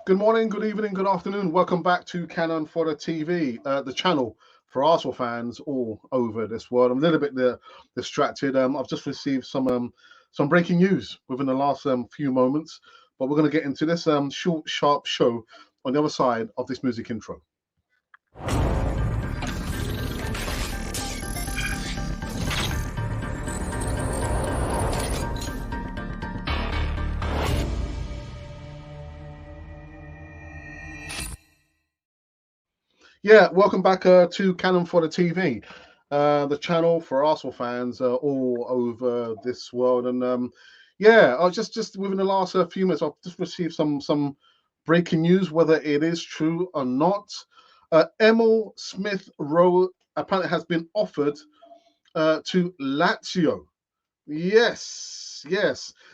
Good morning, good evening, good afternoon. Welcome back to Cannon Fodder TV, the channel for Arsenal fans all over this world. I'm a little bit distracted. I've just received some breaking news within the last few moments, but we're going to get into this short, sharp show on the other side of this music intro. Yeah, welcome back to Cannon Fodder TV, the channel for Arsenal fans all over this world. And yeah, I just within the last few minutes, I've just received some breaking news, whether it is true or not. Emil Smith Rowe apparently has been offered to Lazio. Yes.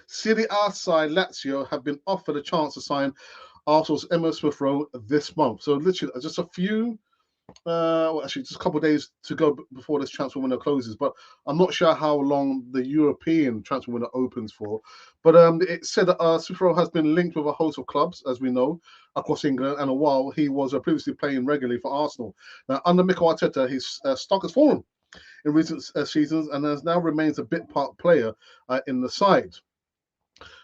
Serie A side Lazio have been offered a chance to sign Arsenal's Emil Smith Rowe this month. So literally, just a few well, actually, just a couple of days to go before this transfer window closes. But I'm not sure how long the European transfer window opens for. But it said that Smith Rowe has been linked with a host of clubs, as we know, across England. And a while he was previously playing regularly for Arsenal. Now, under Mikel Arteta, his stock has fallen in recent seasons and has now remains a bit part player in the side.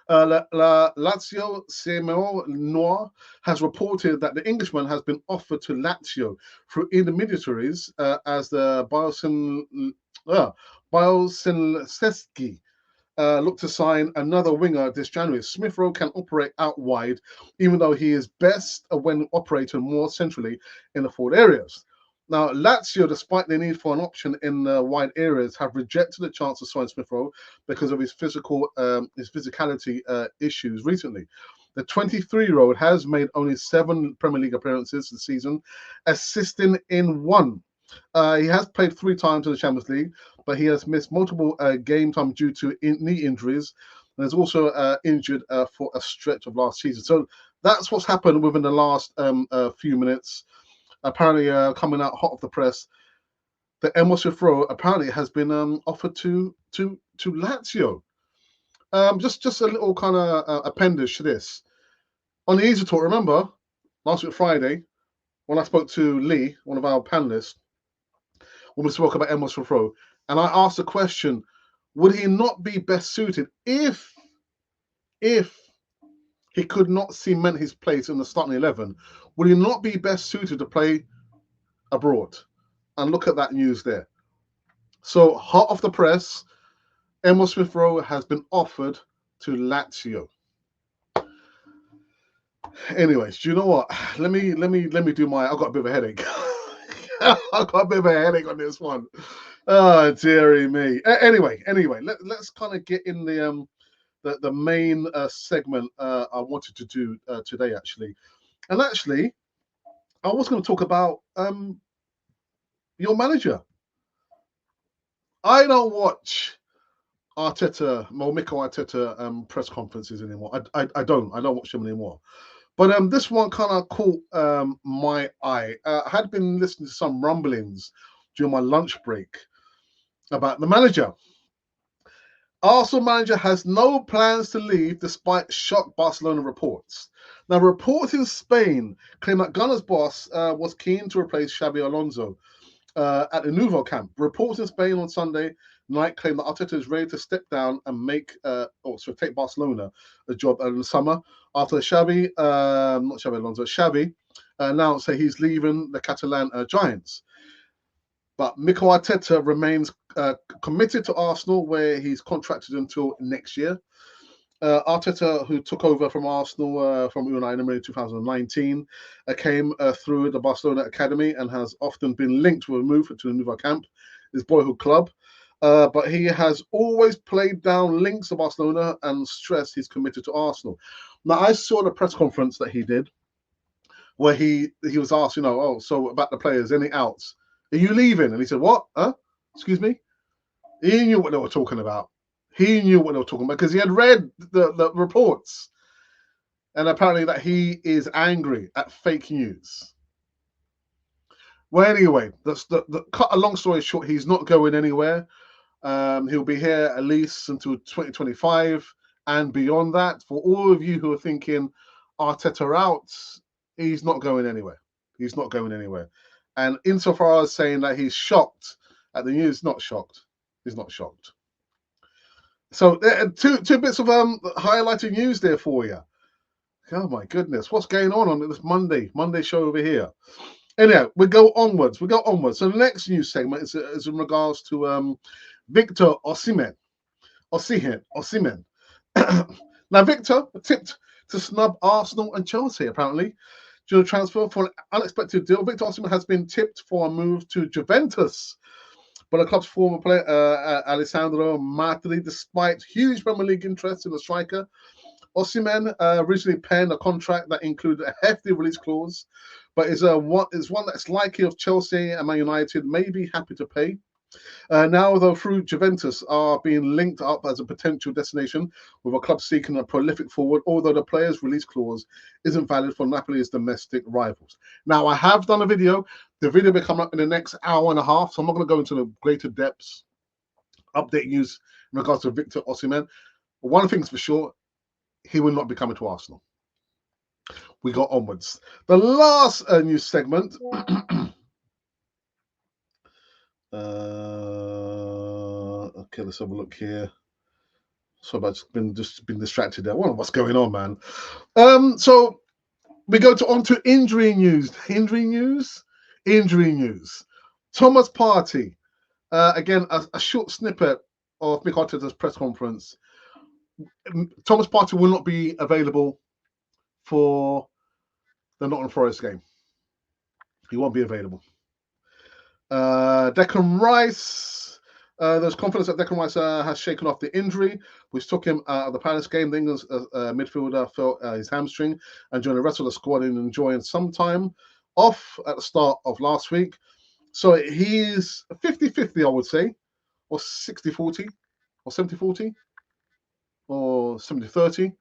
Lazio Simeo Noir has reported that the Englishman has been offered to Lazio through intermediaries as the Biosinseski look to sign another winger this January. Smith Rowe can operate out wide, even though he is best when operating more centrally in the forward areas. Now, Lazio, despite the need for an option in the wide areas, have rejected the chance to sign Smith Rowe because of his physicality issues recently. The 23-year-old has made only 7 Premier League appearances this season, assisting in 1. He has played 3 times in the Champions League, but he has missed multiple game time due to knee injuries, and is also injured for a stretch of last season. So that's what's happened within the last few minutes. Apparently, coming out hot off the press, that Emil Smith Rowe apparently has been offered to Lazio. Just a little kind of appendage to this. On the Easy Talk, remember last week Friday when I spoke to Lee, one of our panelists, when we spoke about Emil Smith Rowe, and I asked the question: would he not be best suited if he could not cement his place in the starting 11? Would he not be best suited to play abroad? And look at that news there. So hot off the press, Emil Smith Rowe has been offered to Lazio. Anyways, do you know what? Let me do my. I've got a bit of a headache. I've got a bit of a headache on this one. Oh dearie me. Anyway, let's kind of get in the main segment I wanted to do today actually, and actually I was going to talk about your manager. I don't watch Mikel Arteta press conferences anymore. I don't watch them anymore. But this one kind of caught my eye. I had been listening to some rumblings during my lunch break about the manager. Arsenal manager has no plans to leave despite shock Barcelona reports. Now, reports in Spain claim that Gunner's boss was keen to replace Xabi Alonso at the Nouveau camp. Reports in Spain on Sunday night claim that Arteta is ready to step down and take Barcelona a job in the summer after Xabi announced that he's leaving the Catalan Giants. But Mikel Arteta remains committed to Arsenal, where he's contracted until next year. Arteta, who took over from Arsenal from Unai Emery in 2019, came through the Barcelona Academy and has often been linked with a move to the Nouveau Camp, his boyhood club. But he has always played down links to Barcelona and stressed he's committed to Arsenal. Now, I saw the press conference that he did, where he was asked, so about the players, any outs? Are you leaving? And he said, what? Huh? Excuse me? He knew what they were talking about. He knew what they were talking about because he had read the reports. And apparently that he is angry at fake news. Well, anyway, cut a long story short, he's not going anywhere. He'll be here at least until 2025 and beyond that. For all of you who are thinking, Arteta out, he's not going anywhere. He's not going anywhere. And insofar as saying that he's shocked at the news, not shocked. He's not shocked. So two bits of highlighted news there for you. Oh my goodness, what's going on this Monday show over here? Anyhow, we go onwards. So the next news segment is in regards to Victor Osimhen. Now, Victor tipped to snub Arsenal and Chelsea, apparently, due to transfer for an unexpected deal. Victor Osimhen has been tipped for a move to Juventus, but the club's former player, Alessandro Matri, despite huge Premier League interest in the striker, Osimhen originally penned a contract that included a hefty release clause, but is one that's likely of Chelsea and Man United may be happy to pay. Now, though, through Juventus are being linked up as a potential destination with a club seeking a prolific forward, although the player's release clause isn't valid for Napoli's domestic rivals. Now, I have done a video. The video will come up in the next hour and a half, so I'm not going to go into the greater depths, update news in regards to Victor Osimhen. One thing's for sure, he will not be coming to Arsenal. We got onwards. The last news segment... okay, let's have a look here. So I've just been distracted there. What's going on, man? So we go on to injury news. Injury news. Thomas Partey. Again, a short snippet of Mikel Arteta's press conference. Thomas Partey will not be available for the Nottingham Forest game. He won't be available. Declan Rice, there's confidence that Declan Rice has shaken off the injury, which took him out of the Palace game. The England's midfielder felt his hamstring and joined the rest of the squad in enjoying some time off at the start of last week. So he's 50-50, I would say, or 60-40, or 70-40, or 70-30.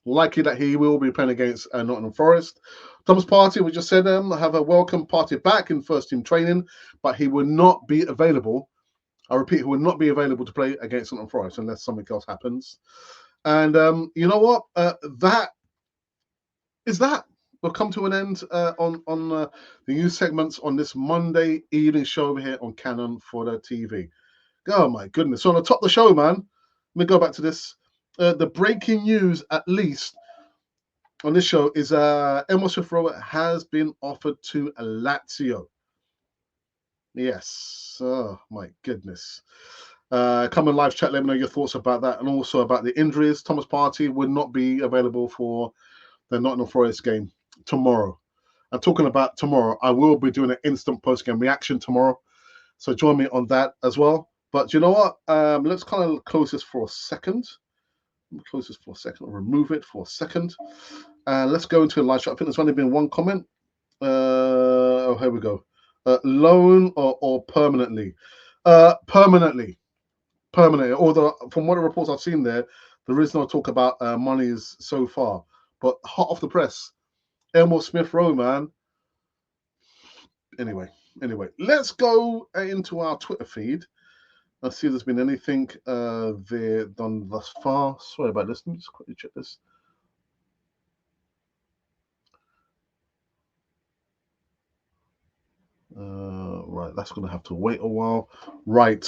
Likely that he will be playing against Nottingham Forest. Thomas Partey, we just said, have a welcome Partey back in first team training, but he will not be available. I repeat, he will not be available to play against Nottingham Forest unless something else happens. And you know what? That. We'll come to an end on the news segments on this Monday evening show over here on Canon Fodder TV. Oh my goodness! So on the top of the show, man. Let me go back to this. The breaking news, at least on this show, is Rowe has been offered to Lazio. Yes. Oh my goodness. Come on live chat. Let me know your thoughts about that, and also about the injuries. Thomas Partey would not be available for the Nottingham Forest game tomorrow. I'm talking about tomorrow. I will be doing an instant post-game reaction tomorrow, so join me on that as well. But you know what? Let's kind of close this for a second. Remove it for a second. Let's go into a live chat. I think there's only been one comment. Here we go. Loan or permanently? Permanently. Although from what the reports I've seen there is no talk about monies so far. But hot off the press, Elmo Smith-Rowe, man. Anyway, let's go into our Twitter feed. Let's see if there's been anything there done thus far. Sorry about this. Let me just quickly check this. Right, that's going to have to wait a while. Right.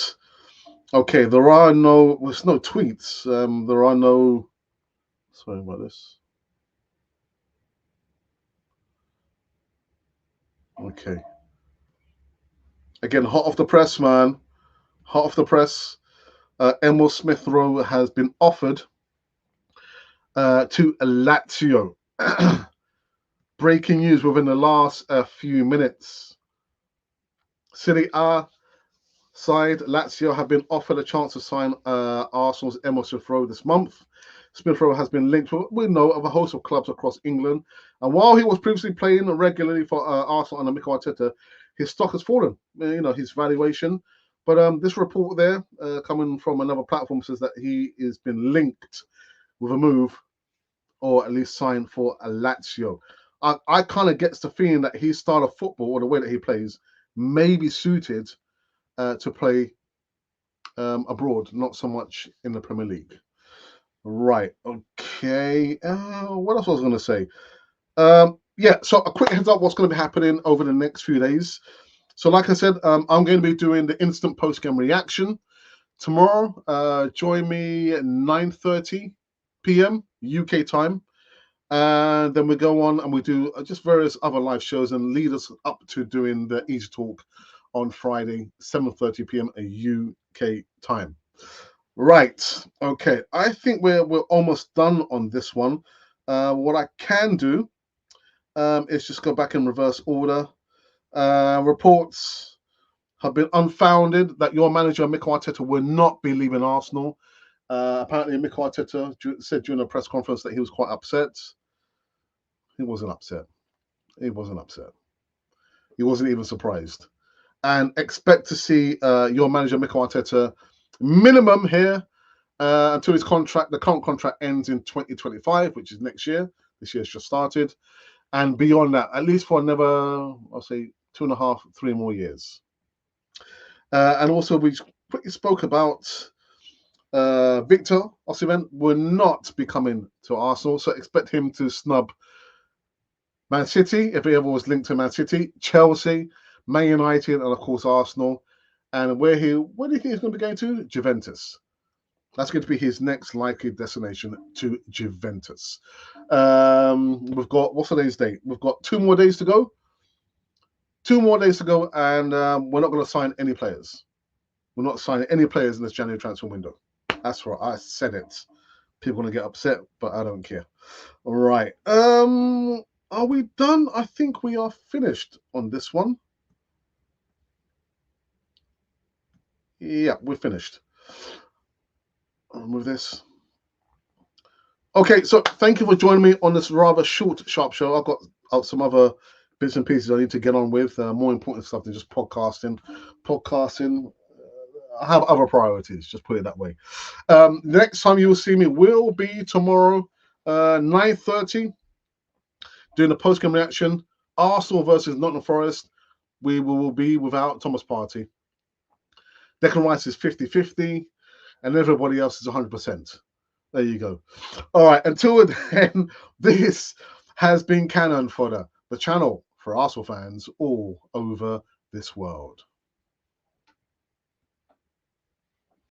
Okay, there's no tweets. There are no... Sorry about this. Okay. Again, hot off the press, man. Hot off the press. Emil Smith-Rowe has been offered to Lazio. Breaking news within the last few minutes. Serie A side Lazio have been offered a chance to sign Arsenal's Emil Smith-Rowe this month. Smith-Rowe has been linked with, we know, of a host of clubs across England. And while he was previously playing regularly for Arsenal under Mikel Arteta, his stock has fallen, his valuation. But this report there, coming from another platform, says that he has been linked with a move, or at least signed for a Lazio. I kind of gets the feeling that his style of football, or the way that he plays, may be suited to play abroad, not so much in the Premier League. Right. Okay. What else was I going to say? Yeah, so a quick heads up what's going to be happening over the next few days. So, like I said, I'm going to be doing the instant post game reaction tomorrow. Join me at 9:30 p.m. UK time, and then we go on and we do just various other live shows and lead us up to doing the Easy Talk on Friday, 7:30 p.m. UK time. Right. Okay. I think we're almost done on this one. What I can do is just go back in reverse order. Reports have been unfounded that your manager Mikel Arteta will not be leaving Arsenal. Apparently, Mikel Arteta said during a press conference that he was quite upset. He wasn't upset. He wasn't upset. He wasn't even surprised. And expect to see your manager Mikel Arteta minimum here until the current contract ends in 2025, which is next year. This year's just started. And beyond that, at least for another, I'll say, 2.5, 3 more years. And also, we spoke about Victor Osimhen will not be coming to Arsenal, so expect him to snub Man City, if he ever was linked to Man City, Chelsea, Man United, and of course Arsenal. And where do you think he's going to be going to? Juventus. That's going to be his next likely destination, to Juventus. We've got, what's today's date? We've got 2 more days to go. 2 more days to go, and we're not going to sign any players. We're not signing any players in this January transfer window. That's right, I said it. People are going to get upset, but I don't care. All right. Are we done? I think we are finished on this one. Yeah, we're finished. I'll move this. Okay, so thank you for joining me on this rather short, sharp show. I've got some other bits and pieces I need to get on with, more important stuff than just podcasting. I have other priorities, just put it that way. The next time you will see me will be tomorrow, 9:30, doing a post-game reaction. Arsenal versus Nottingham Forest. We will be without Thomas Partey. Declan Rice is 50-50, and everybody else is 100%. There you go. All right, until then, this has been Cannon Fodder, the channel for Arsenal fans all over this world.